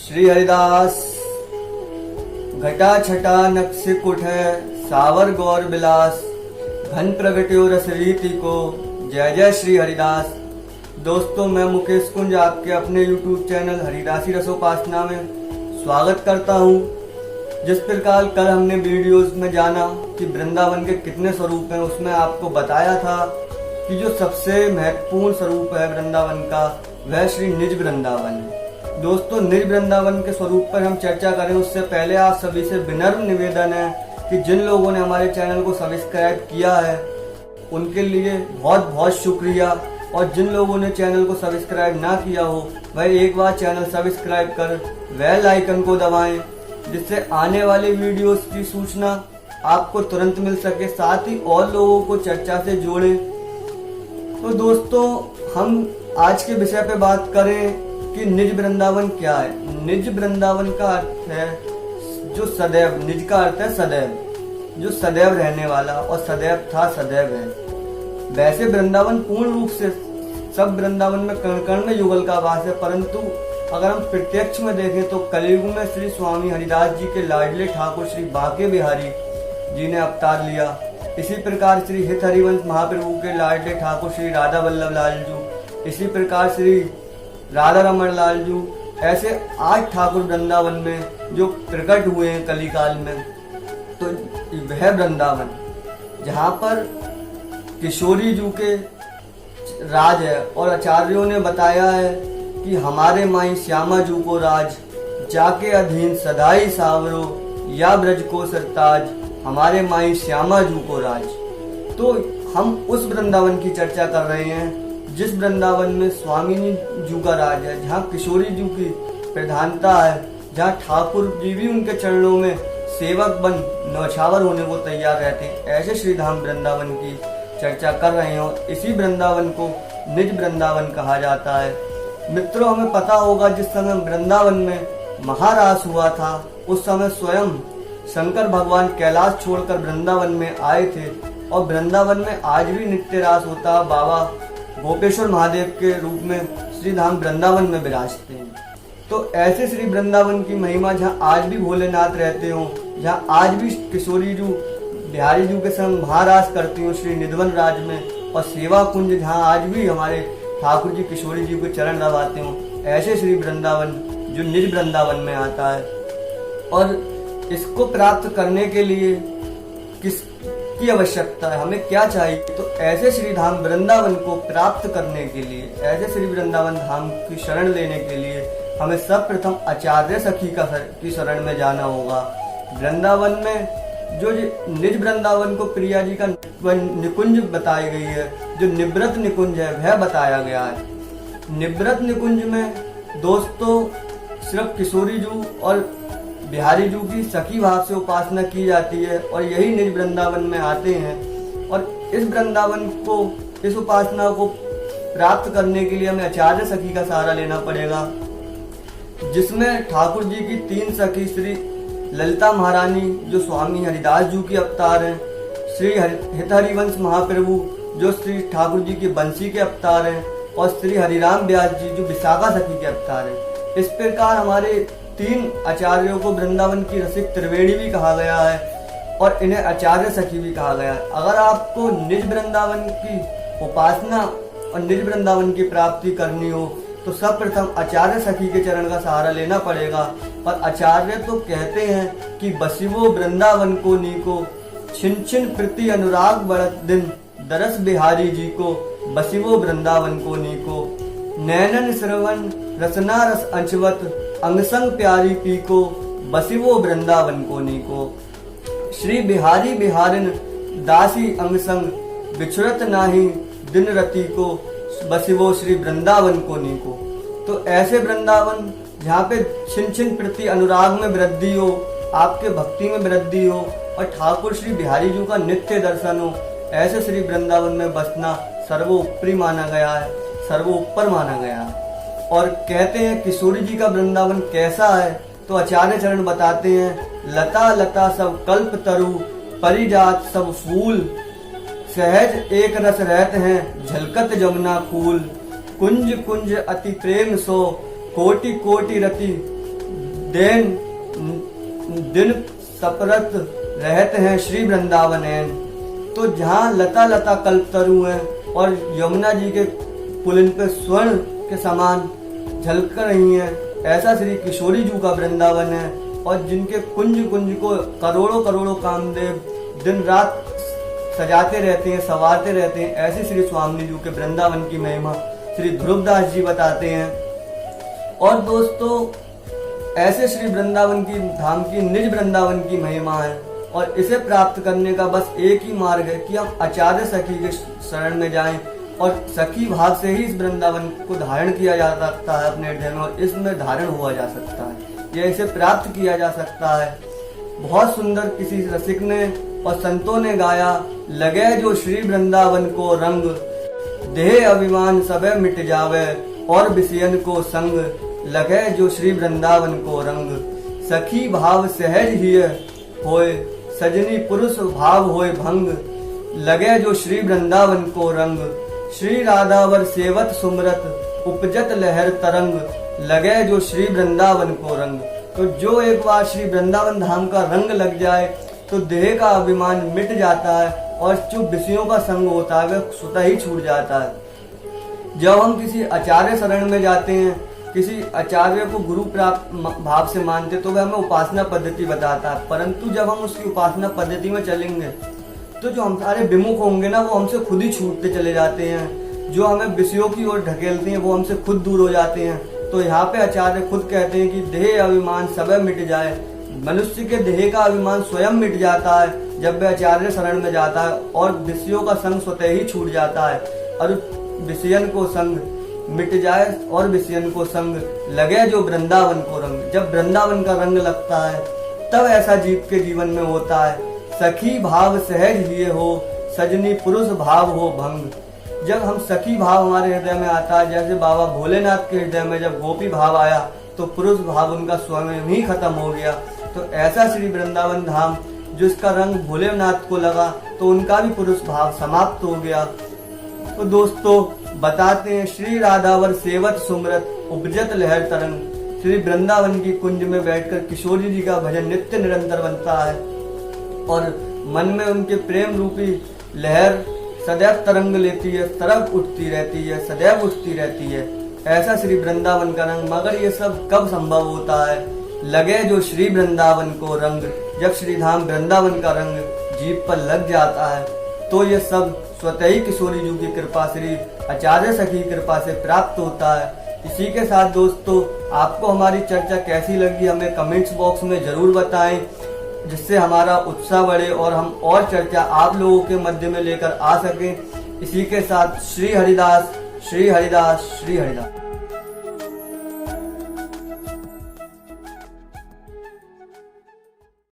श्री हरिदास घटा छटा नक्सिक उठे सावर गौर बिलास घन प्रगट्यो रस रीति को जय जय श्री हरिदास। दोस्तों, मैं मुकेश कुंज आपके अपने YouTube चैनल हरिदासी रसोपासना में स्वागत करता हूँ। जिस प्रकार कल हमने वीडियोस में जाना कि वृंदावन के कितने स्वरूप हैं, उसमें आपको बताया था कि जो सबसे महत्वपूर्ण स्वरूप है वृंदावन का वह श्री निज वृंदावन है। दोस्तों, निज वृंदावन के स्वरूप पर हम चर्चा करें उससे पहले आप सभी से विनम्र निवेदन है कि जिन लोगों ने हमारे चैनल को सब्सक्राइब किया है उनके लिए बहुत बहुत शुक्रिया, और जिन लोगों ने चैनल को सब्सक्राइब ना किया हो वह एक बार चैनल सब्सक्राइब कर बेल आइकन को दबाएं, जिससे आने वाले वीडियोस की सूचना आपको तुरंत मिल सके, साथ ही और लोगों को चर्चा से जोड़ें। तो दोस्तों, हम आज के विषय पे बात करें कि निज वृंदावन क्या है। निज वृंदावन का अर्थ है जो सदैव, निज का अर्थ है सदैव, जो सदैव रहने वाला, और सदैव था सदैव है। वैसे वृंदावन पूर्ण रूप से सब वृंदावन में कण कण में युगल का वास है, परंतु अगर हम प्रत्यक्ष में देखें तो कलयुग में श्री स्वामी हरिदास जी के लाडले ठाकुर श्री बांके बिहारी जी ने अवतार लिया। इसी प्रकार श्री हित हरिवंश महाप्रभु के लाडले ठाकुर श्री राधा वल्लभ लाल जी, इसी प्रकार श्री राधा रमण लाल जी, ऐसे 8 ठाकुर वृंदावन में जो प्रकट हुए हैं कली काल में। तो वह वृंदावन जहाँ पर किशोरी जी के राज है, और आचार्यों ने बताया है कि हमारे माई श्यामा जू को राज जाके अधीन सदाई सावरो या ब्रज को सरताज, हमारे माई श्यामा जू को राज। तो हम उस वृंदावन की चर्चा कर रहे हैं जिस वृंदावन में स्वामी जू का राज है, जहाँ किशोरी जू की प्रधानता है, जहाँ ठाकुर जी भी उनके चरणों में सेवक बन नौछावर होने को तैयार रहते हैं। ऐसे श्रीधाम वृंदावन की चर्चा कर रहे हो। इसी वृंदावन को निज वृंदावन कहा जाता है। मित्रों, हमें पता होगा जिस समय वृंदावन में महारास हुआ था उस समय स्वयं शंकर भगवान कैलाश छोड़कर वृंदावन में आए थे, और वृंदावन में आज भी नित्य रास होता। बाबा गोपेश्वर महादेव के रूप में श्रीधाम वृंदावन में विराजते हैं। तो ऐसे श्री वृंदावन की महिमा जहाँ आज भी भोलेनाथ रहते हो, जहाँ आज भी किशोरी जू बिहारी जू के संग महारास करती हूँ श्री निधवन राज में, और सेवा कुंज जहाँ आज भी हमारे ठाकुर जी किशोरी जी को चरण दबाते हो, ऐसे श्री वृंदावन जो निज वृंदावन में आता है। और इसको प्राप्त करने के लिए किसकी आवश्यकता है, हमें क्या चाहिए? तो ऐसे श्री धाम वृंदावन को प्राप्त करने के लिए, ऐसे श्री वृंदावन धाम की शरण लेने के लिए हमें सर्वप्रथम आचार्य सखी की शरण में जाना होगा। वृंदावन में जो निज वृंदावन को प्रिया जी का निकुंज बताई गई है, जो निवृत निकुंज है वह बताया गया है। निवृत निकुंज में दोस्तों सिर्फ किशोरी जू और बिहारी जू की सखी भाव से उपासना की जाती है, और यही निज वृंदावन में आते हैं। और इस वृंदावन को, इस उपासना को प्राप्त करने के लिए हमें आचार्य सखी का सहारा लेना पड़ेगा, जिसमें ठाकुर जी की 3 सखी श्री ललिता महारानी जो स्वामी हरिदास जी की अवतार हैं, श्री हित हरिवंश महाप्रभु जो श्री ठाकुर जी की बंसी के अवतार हैं, और श्री हरिराम व्यास जी जो विशाखा सखी के अवतार हैं। इस प्रकार हमारे 3 आचार्यों को वृंदावन की रसिक त्रिवेणी भी कहा गया है, और इन्हें आचार्य सखी भी कहा गया है। अगर आपको निज वृंदावन की उपासना और निज वृंदावन की प्राप्ति करनी हो तो सर्वप्रथम आचार्य सखी के चरण का सहारा लेना पड़ेगा। और आचार्य तो कहते हैं कि बसिवो वृंदावन को नीको, छिन छिन प्रति अनुराग बढ़त दिन, दरस बिहारी जी को बसिवो वृंदावन को नीको, नैनन श्रवण रसना रस अंशवत, अंगसंग प्यारी पी को बसिवो वृंदावन को नीको। श्री बिहारी बिहारिन दासी अंगसंग, बिछुरत नाही दिन रति को बसिवो श्री वृंदावन को नीको। तो ऐसे वृंदावन जहाँ पे छिन छिन प्रति अनुराग में वृद्धि हो, आपके भक्ति में वृद्धि हो, और ठाकुर श्री बिहारी जी का नित्य दर्शन हो, ऐसे श्री वृंदावन में बसना सर्वोपरि माना गया है, सर्वोपर माना गया है। और कहते हैं किशोरी जी का वृंदावन कैसा है, तो आचार्य चरण बताते हैं, लता लता सब कल्प तरु, परिजात सब फूल, सहज एक रस रहते हैं झलकत जमुना फूल, कुंज कुंज अति प्रेम सो, कोटि कोटि रति दिन दिन सपरत रहते हैं श्री वृंदावन नयन। तो जहाँ लता लता कल्पतरु हैं और यमुना जी के पुलिन पे स्वर्ण के समान झलक रही हैं, ऐसा श्री किशोरी जी का वृंदावन है। और जिनके कुंज कुंज को करोड़ों करोड़ों कामदेव दिन रात सजाते रहते हैं, संवारते रहते हैं, ऐसे श्री स्वामी जी के वृंदावन की महिमा श्री ध्रुवदास जी बताते हैं। और दोस्तों, ऐसे श्री वृंदावन की धाम की निज वृंदावन की महिमा है और इसे प्राप्त करने का बस एक ही मार्ग है कि हम आचार्य सखी के शरण में जाएं और सखी भाव से ही इस वृंदावन को धारण किया जा सकता है अपने हृदय में, और इसमें धारण हुआ जा सकता है, यह इसे प्राप्त किया जा सकता है। बहुत सुंदर किसी रसिक ने और संतों ने गाया, लगे जो श्री वृंदावन को रंग, देह अभिमान सबे मिट जावे और विषयन को संग, लगे जो श्री वृंदावन को रंग। सखी भाव सहज ही होए, सजनी पुरुष भाव होए भंग, लगे जो श्री वृंदावन को रंग। श्री राधावर सेवत सुमरत उपजत लहर तरंग, लगे जो श्री वृंदावन को रंग। तो जो एक बार श्री वृंदावन धाम का रंग लग जाए तो देह का अभिमान मिट जाता है और जो विषयों का संग होता है वह स्वतः ही छूट जाता है। जब हम किसी आचार्य शरण में जाते हैं, किसी आचार्य को गुरु प्राप्त भाव से मानते, तो वह हमें उपासना पद्धति बताता है, परंतु जब हम उसकी उपासना पद्धति में चलेंगे तो जो हम सारे विमुख होंगे ना, वो हमसे खुद ही छूटते चले जाते हैं। जो हमें विषयों की ओर ढकेलते हैं वो हमसे खुद दूर हो जाते हैं। तो यहाँ पे आचार्य खुद कहते हैं कि देह अभिमान सब मिट जाए। मनुष्य के देह का अभिमान स्वयं मिट जाता है जब वह आचार्य शरण में जाता है और विषयों का संग स्वतः ही छूट जाता है और विषयन को संग मिट जाए और विषयन को संग, लगे जो वृंदावन को रंग। जब वृंदावन का रंग लगता है तब ऐसा जीव के जीवन में होता है, सखी भाव सहज ही हो, सजनी पुरुष भाव हो भंग। जब हम सखी भाव हमारे हृदय में आता है, जैसे बाबा भोलेनाथ के हृदय में जब गोपी भाव आया तो पुरुष भाव उनका स्वयं ही खत्म हो गया। तो ऐसा श्री वृंदावन धाम जिसका रंग भोलेनाथ को लगा तो उनका भी पुरुष भाव समाप्त हो गया। तो दोस्तों, बताते हैं श्री राधावर सेवत सुमरत उपजत लहर तरंग। श्री वृंदावन की कुंज में बैठकर किशोरी जी का भजन नित्य निरंतर बनता है और मन में उनके प्रेम रूपी लहर सदैव तरंग लेती है, तरंग उठती रहती है, सदैव उठती रहती है। ऐसा श्री वृंदावन का रंग। मगर ये सब कब संभव होता है? लगे जो श्री वृंदावन को रंग। जब श्री धाम वृंदावन का रंग जीव पर लग जाता है तो ये सब स्वतः ही किशोरी जी की कृपा, श्री आचार्य सखी की कृपा से प्राप्त होता है। इसी के साथ दोस्तों, आपको हमारी चर्चा कैसी लगी हमें कमेंट्स बॉक्स में जरूर बताएं, जिससे हमारा उत्साह बढ़े और हम और चर्चा आप लोगों के मध्य में लेकर आ सकें। इसी के साथ श्री हरिदास, श्री हरिदास, श्री हरिदास।